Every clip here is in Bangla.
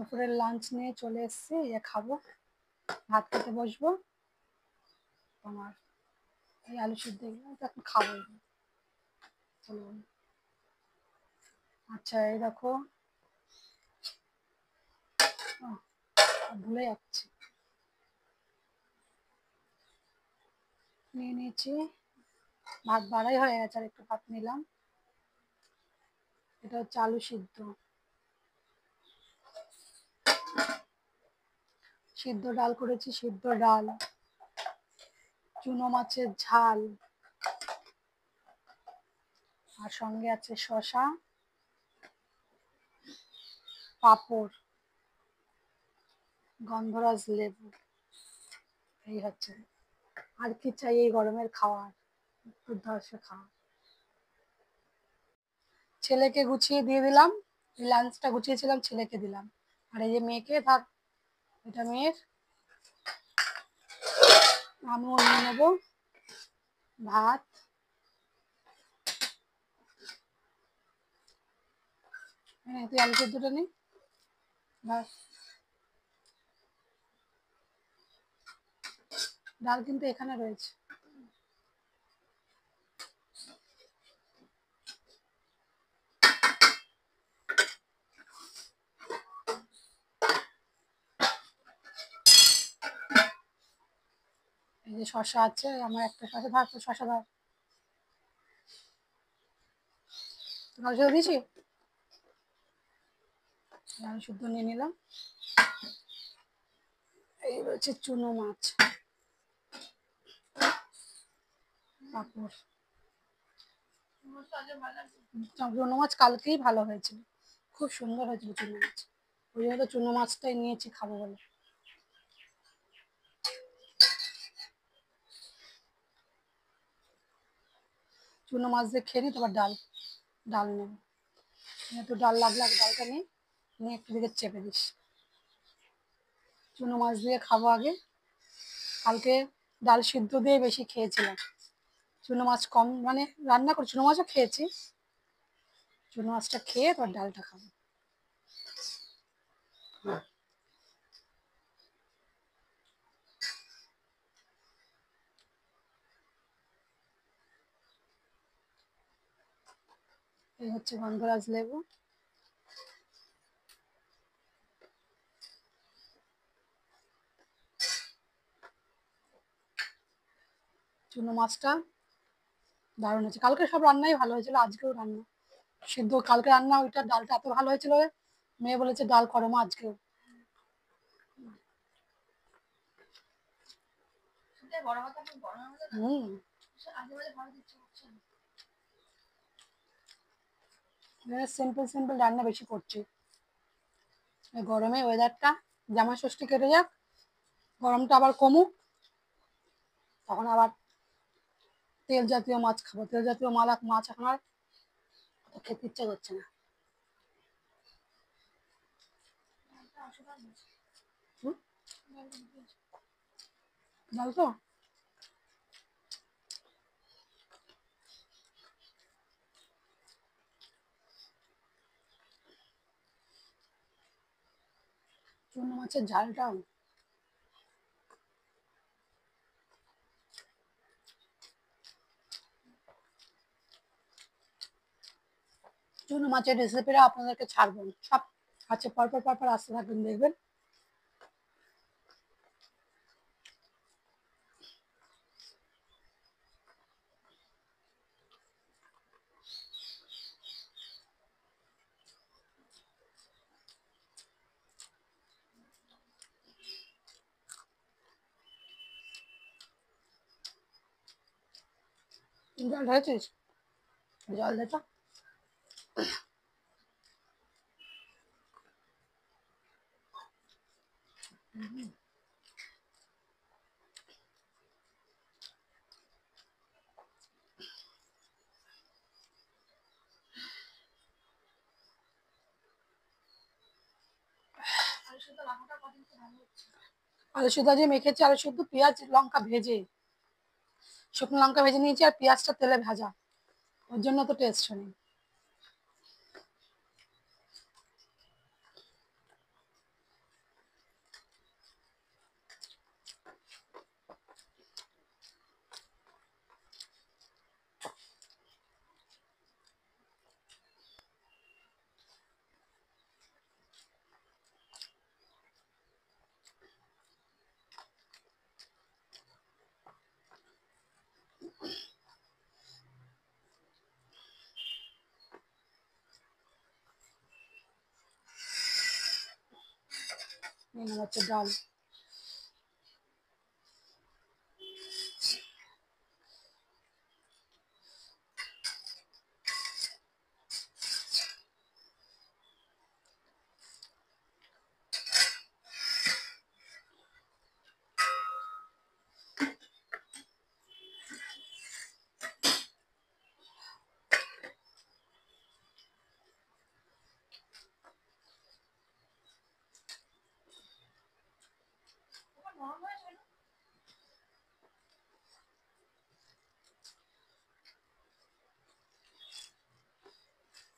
দুপুরের লাঞ্চ নিয়ে চলে এসেছি, খাবো, ভাত খেতে বসবো। তোমার এই আলু সিদ্ধ এগুলো তো এখন খাবো। চলো, আচ্ছা এই দেখো, ভুলে যাচ্ছি, নিয়ে নিয়েছি ভাত, বাড়াই হয়ে গেছে, আর একটু ভাত নিলাম। এটা হচ্ছে আলু সিদ্ধ, সিদ্ধ ডাল করেছি, সিদ্ধ ডাল, চুনো মাছের ঝাল, আর সঙ্গে আছে শসা, পাঁপড়, গন্ধরাজ লেবু। এই হচ্ছে, আর কি চাই এই গরমের খাওয়ার, দুর্ধর্ষ খাওয়া। ছেলেকে গুছিয়ে দিয়ে দিলাম, লাঞ্চটা গুছিয়েছিলাম, ছেলেকে দিলাম। আর এই যে মেয়েকে, থাক, এটা মেয়ের, আমিও নিয়ে নেবো ভাত। তুই আলু সেদ্ধটা নি, ব্যাস। ডাল কিন্তু এখানে রয়েছে। এই যে শসা আছে, আমার একটা শসা, ধর তো শসা ধর, আলু সেদ্ধ দিয়েছি, আলু শুদ্ধ নিয়ে নিলাম। এই রয়েছে চুনো মাছ, পাঁপড়। চুনো মাছ কালকেই ভালো হয়েছিল, খুব সুন্দর হয়েছিল চুনো মাছ, ওই জন্য তো চুনো মাছটাই নিয়েছি খাবো বলে। চুনো মাছ দিয়ে খেয়ে নি, তারপর ডাল, ডাল নেব, তো ডাল লাগলে ডালটা নিয়ে নিয়ে একটু দিকে চেপে দিস। চুনো মাছ দিয়ে খাবো আগে, কালকে ডাল সিদ্ধ দিয়ে বেশি খেয়েছিলাম, চুনো মাছ কম, মানে রান্না করে চুনো মাছও খেয়েছি, চুনো মাছটা খেয়ে তারপর ডালটা খাবো। এই হচ্ছে গন্ধরাজ লেবু, চুনো মাছটা দারুণ হয়েছে, কালকে সব রান্নাই ভালো হয়েছিল, আজকেও রান্না সিদ্ধ, কালকে রান্না ওইটা ডালটা এত ভালো হয়েছিল, মেয়ে বলেছে ডাল করো মা আজকেও। হুম, সিম্পল সিম্পল রান্না বেশি করছি, গরমে ওয়েদারটা, জামাই ষষ্ঠী কেটে যাক, গরমটা আবার কমুক, তখন আবার তেল জাতীয় মাছ খাবো, তেল জাতীয় মাছ এখন আর খেতে ইচ্ছা করছে না। ডাল তো চুনো মাছের ঝালটাও, চুনো মাছের রেসিপিটা আপনাদেরকে ছাড়বো, সব আছে, পরপর পরপর আসতে থাকবেন, দেখবেন। জল ঢেলেছিস, জল দে তো। আলু সিদ্ধ দিয়ে মেখেছি, আলু সিদ্ধ পেঁয়াজ লঙ্কা ভেজে, শুকনো লঙ্কা ভেজে নিয়েছি, আর পেঁয়াজটা তেলে ভাজা, ওর জন্য তো টেস্ট নেই। এখানে হচ্ছে ডাল।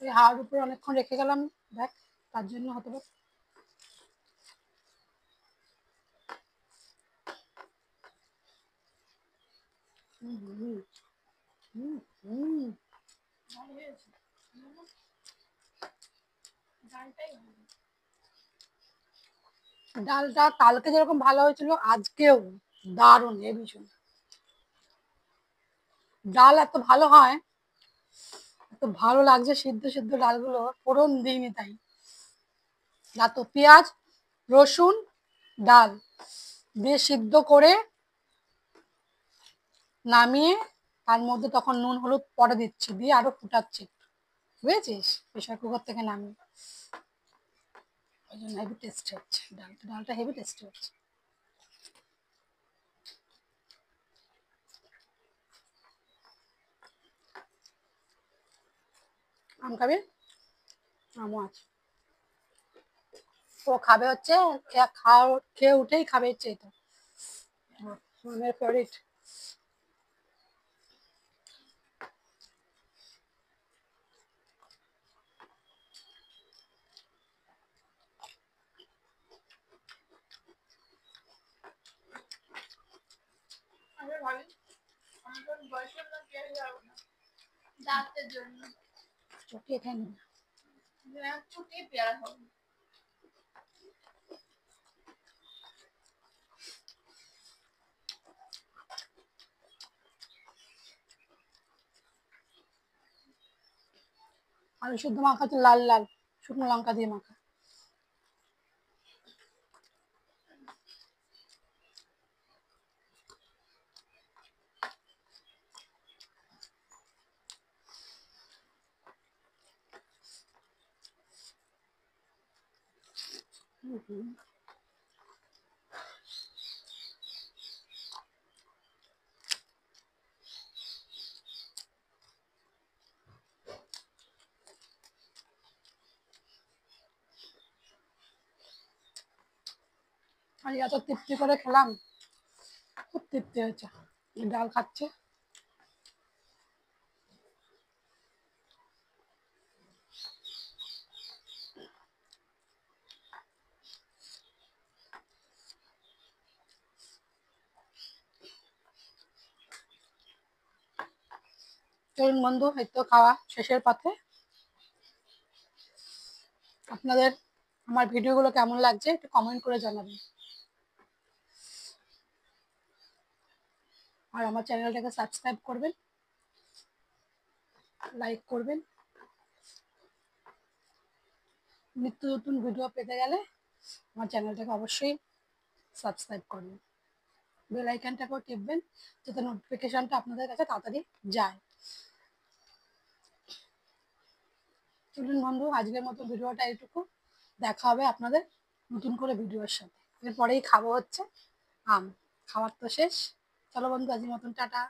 এই হাওয়ার উপরে অনেকক্ষণ রেখে গেলাম, দেখ তার জন্য হতে পারে। ডালটা কালকে যেরকম ভালো হয়েছিল আজকেও দারুণ, হেবি সুন্দর। ডাল এত ভালো হয়, এত ভালো লাগছে সিদ্ধ সিদ্ধ ডালগুলো, ফোড়ন দিইনি তাই। না তো পেঁয়াজ রসুন ডাল দিয়ে সিদ্ধ করে নামিয়ে তার মধ্যে তখন নুন হলুদ পরে দিচ্ছি, দিয়ে আরো ফুটাচ্ছি, বুঝেছিস, প্রেশার কুকার থেকে নামিয়ে। ওই জন্য হেভি টেস্ট হচ্ছে ডালটা হেভি টেস্ট হচ্ছে। আম খাবি? আমও আছে। ও খাবে হচ্ছে, খেয়ে উঠেই খাবে ইচ্ছে তো আমার ফেভারিট। দাঁতের জন্য চটিয়ে খেয়ে নিবি। ছুটি পেয়ারা হবে। আলু শুদ্ধ মাখা হচ্ছে লাল লাল শুকনো লঙ্কা দিয়ে মাখা। আর এত তৃপ্তি করে খেলাম, খুব তৃপ্তি হয়েছে। ডাল খাচ্ছে। চলুন বন্ধু, এই তো খাওয়া শেষের পথে। আপনাদের আমার ভিডিওগুলো কেমন লাগছে একটু কমেন্ট করে জানাবেন, আর আমার চ্যানেলটাকে সাবস্ক্রাইব করবেন, লাইক করবেন। নিত্য নতুন ভিডিও পেতে গেলে আমার চ্যানেলটাকে অবশ্যই সাবস্ক্রাইব করবেন, বেল আইকনটাকেও টিপবেন যাতে নোটিফিকেশনটা আপনাদের কাছে তাড়াতাড়ি যায়। চলুন বন্ধু, আজকের মতো ভিডিওটা এইটুকু। দেখা হবে আপনাদের নতুন করে ভিডিওর সাথে। এরপরেই খাবো হচ্ছে আম, খাবার তো শেষ। চলো বন্ধু, আজকের মতন টাটা।